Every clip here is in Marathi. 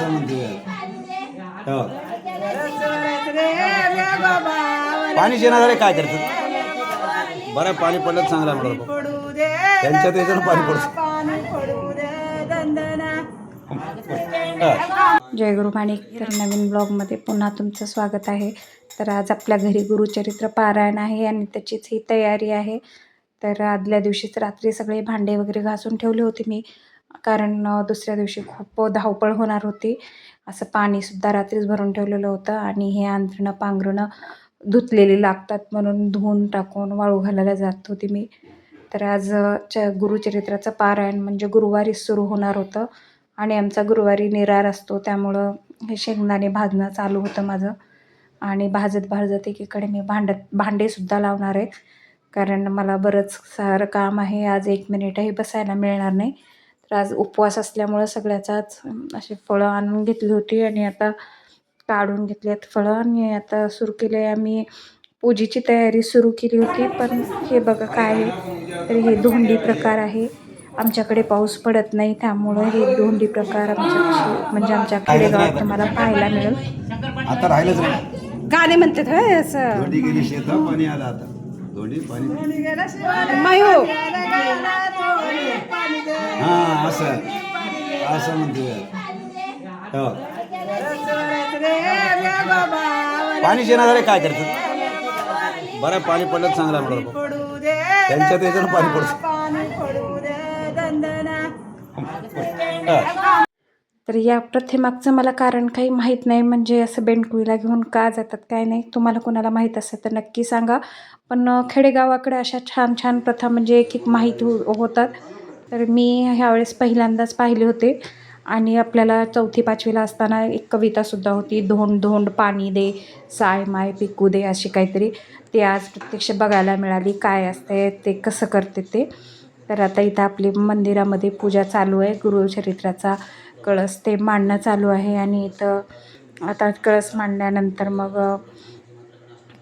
असं म्हणते हो. पाणी शेणा झाले काय करतात बरं पाणी पडलं चांगला म्हणतो त्यांच्यात याच्यानं पाणी पडतं. जय गुरु माणिक. तर नवीन ब्लॉगमध्ये पुन्हा तुमचं स्वागत आहे. तर आज आपल्या घरी गुरुचरित्र पारायण आहे आणि त्याचीच ही तयारी आहे. तर आदल्या दिवशीच रात्री सगळे भांडे वगैरे घासून ठेवले होते मी, कारण दुसऱ्या दिवशी खूप धावपळ होणार होती. असं पाणीसुद्धा रात्रीच भरून ठेवलेलं होतं आणि हे अंथरणं पांघरणं धुतलेली लागतात म्हणून धुवून टाकून वाळू घालायला जात होती मी. तर आज गुरुचरित्राचं पारायण म्हणजे गुरुवारी सुरू होणार होतं आणि आमचा गुरुवारी निरार असतो, त्यामुळं हे शेंगदाणे भाजणं चालू होतं माझं. आणि भाजत एकीकडे मी भांडेसुद्धा लावणार आहे, कारण मला बरंच सारं काम आहे. आज 1 मिनिटही बसायला मिळणार नाही. तर आज उपवास असल्यामुळं सगळ्याचाच अशी फळं आणून घेतली होती आणि आता काढून घेतली आहेत फळं आणि आता सुरू केले आहे. आम्ही पूजेची तयारी सुरू केली होती, पण हे बघा काय आहे, तर हे धोंडी प्रकार आहे. आमच्याकडे पाऊस पडत नाही, त्यामुळं हे धोंडी प्रकार म्हणजे आमच्या खेडेगावात तुम्हाला पाहायला मिळेल. आता राहिलंच नाही. गाणे म्हणतात होय असं. दोंडी गेली शेतात पाणी आलं आता दोंडी पाणी मायो हा असं असं म्हणते हो. पाणी शेणा झाले काय करतात बरं पाणी पडलं चांगला म्हणतो त्यांच्यात याच्यानं पाणी पडतं. तर या प्रथेमागचं मला कारण काही माहीत नाही, म्हणजे असं बेंडकुळीला घेऊन का जातात काय नाही. तुम्हाला कोणाला माहीत असेल तर नक्की सांगा. पण खेडेगावाकडे अशा छान छान प्रथा म्हणजे एक माहीत होतात. तर मी ह्यावेळेस पहिल्यांदाच पाहिले होते आणि आपल्याला 4थी-5वीला असताना एक कवितासुद्धा होती, धोंड धोंड पाणी दे साय माय पिकू दे, अशी काहीतरी. ते आज प्रत्यक्ष बघायला मिळाली काय असते ते, कसं करते ते. तर आता इथं आपली मंदिरामध्ये पूजा चालू आहे. गुरुचरित्राचा कळस ते मांडणं चालू आहे आणि इथं आता कळस मांडल्यानंतर मग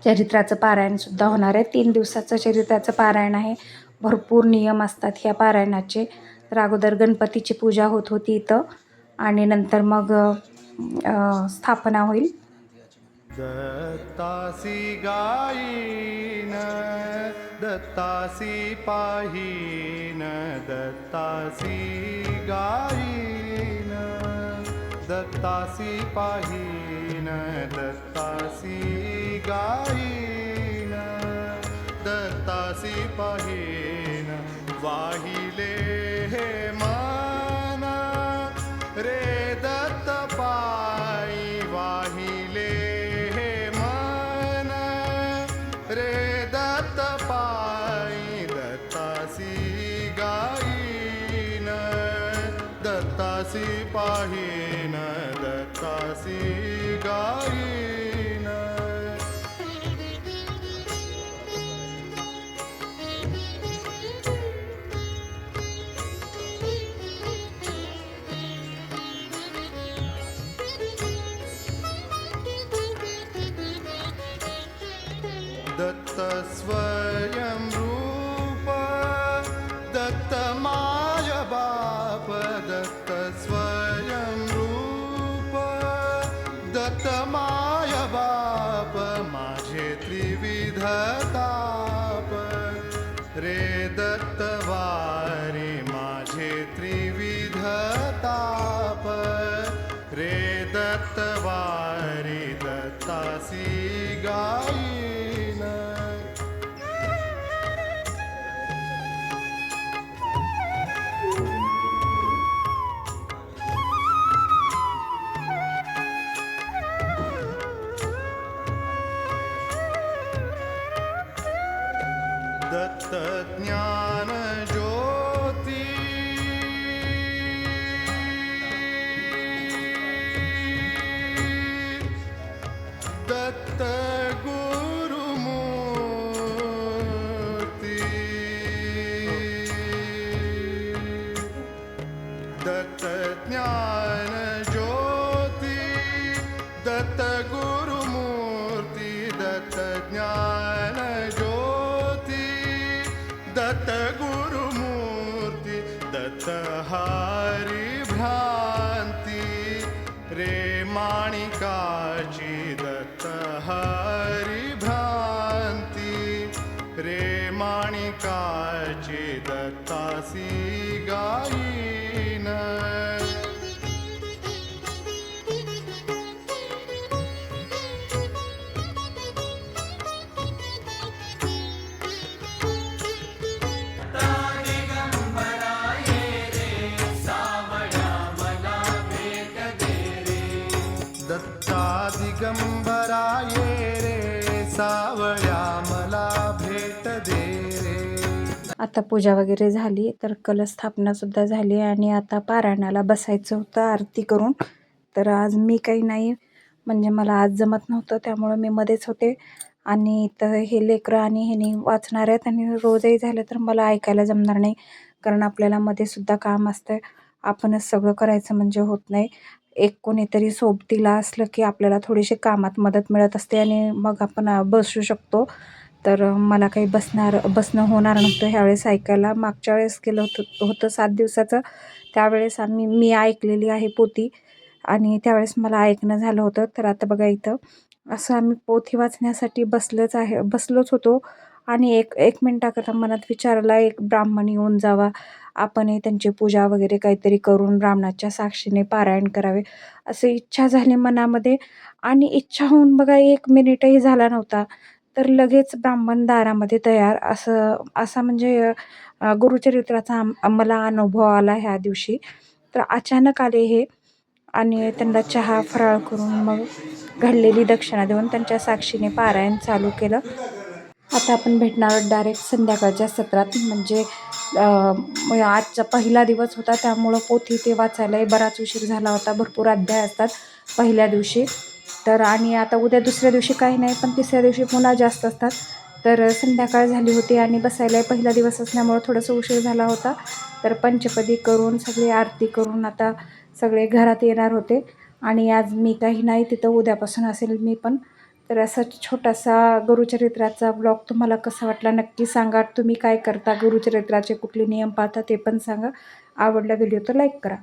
चरित्राचं पारायणसुद्धा होणार आहे. 3 दिवसाचं चरित्राचं पारायण आहे. भरपूर नियम असतात ह्या पारायणाचे. तर अगोदर गणपतीची पूजा होत होती इथं आणि नंतर मग स्थापना होईल. दत्तासी गायीन दत्तासी पाहीन दत्तासी गायीन दत्तासी पाहीन दत्तासी गायीन दत्तासी पाहीन वाहिले हे मन रे दत्त पायी वाहिले रे दत्त पायी दत्तासी गायीन दत्तासी पाहीन दत्तासी गायीन. दत्त स्वयं रूप दत्त माय बाप दत्त स्वयं रूप दत्त माय बाप माझे त्रिविध ताप रे दत्त वारी माझे त्रिविध ताप रे दत्त वारी दत्तासी गायी. दत्त ज्ञान ज्योती दत्त रे माणिकाची दत्त हरिभ्रांती रे माणिकाची दत्तासी गायीन दत्ता दिगंबरा ये रे सावळ्या मला भेट दे रे. आता पूजा वगैरे झाली, तर कलश स्थापनासुद्धा झाली आणि आता पारायणाला बसायचं होतं आरती करून. तर आज मी काही नाही, म्हणजे मला आज जमत नव्हतं, त्यामुळं मी मध्येच होते. आणि तर हे लेकरं आणि ह्यानी वाचणार आहेत आणि रोजही झालं तर मला ऐकायला जमणार नाही, कारण आपल्याला मध्ये सुद्धा काम असतं. आपणच सगळं करायचं म्हणजे होत नाही. एक कोणीतरी सोबतीला असलं की आपल्याला थोडीशी कामात मदत मिळत असते आणि मग आपण बसू शकतो. तर मला काही बसणं होणार नव्हतं ह्यावेळेस ऐकायला. मागच्या वेळेस केलं होतं 7 दिवसाचं, त्यावेळेस मी ऐकलेली आहे पोथी आणि त्यावेळेस मला ऐकणं झालं होतं. तर आता बघा इथं असं आम्ही पोथी वाचण्यासाठी बसलोच होतो आणि एक मिनिटाकरता मनात विचारला, एक ब्राह्मण येऊन जावा, आपणही त्यांची पूजा वगैरे काहीतरी करून ब्राह्मणाच्या साक्षीने पारायण करावे, अशी इच्छा झाली मनामध्ये. आणि इच्छा होऊन बघा 1 मिनिटही झाला नव्हता, तर लगेच ब्राह्मण दारामध्ये तयार. असा म्हणजे गुरुचरित्राचा मला अनुभव आला ह्या दिवशी. तर अचानक आले हे आणि त्यांना चहा फराळ करून मग घडलेली दक्षिणा देऊन त्यांच्या साक्षीने पारायण चालू केलं. आता आपण भेटणार आहोत डायरेक्ट संध्याकाळच्या सत्रात. म्हणजे आजचा पहिला दिवस होता, त्यामुळं पोथी ते वाचायलाही बराच उशीर झाला होता. भरपूर अध्याय असतात पहिल्या दिवशी. तर आणि आता उद्या दुसऱ्या दिवशी काही नाही, पण तिसऱ्या दिवशी पुन्हा जास्त असतात. तर संध्याकाळ झाली होती आणि बसायलाही पहिला दिवस असल्यामुळं थोडंसं उशीर झाला होता. तर पंचपदी करून सगळी आरती करून आता सगळे घरात येणार होते आणि आज मी काही नाही तिथं, उद्यापासून असेल मी पण. तर असा छोटासा गुरुचरित्राचा ब्लॉग तुम्हाला कसा वाटला नक्की सांगा. तुम्ही काय करता, गुरुचरित्राचे कुठले नियम पाळता ते पण सांगा. आवडला व्हिडिओ तर लाईक करा.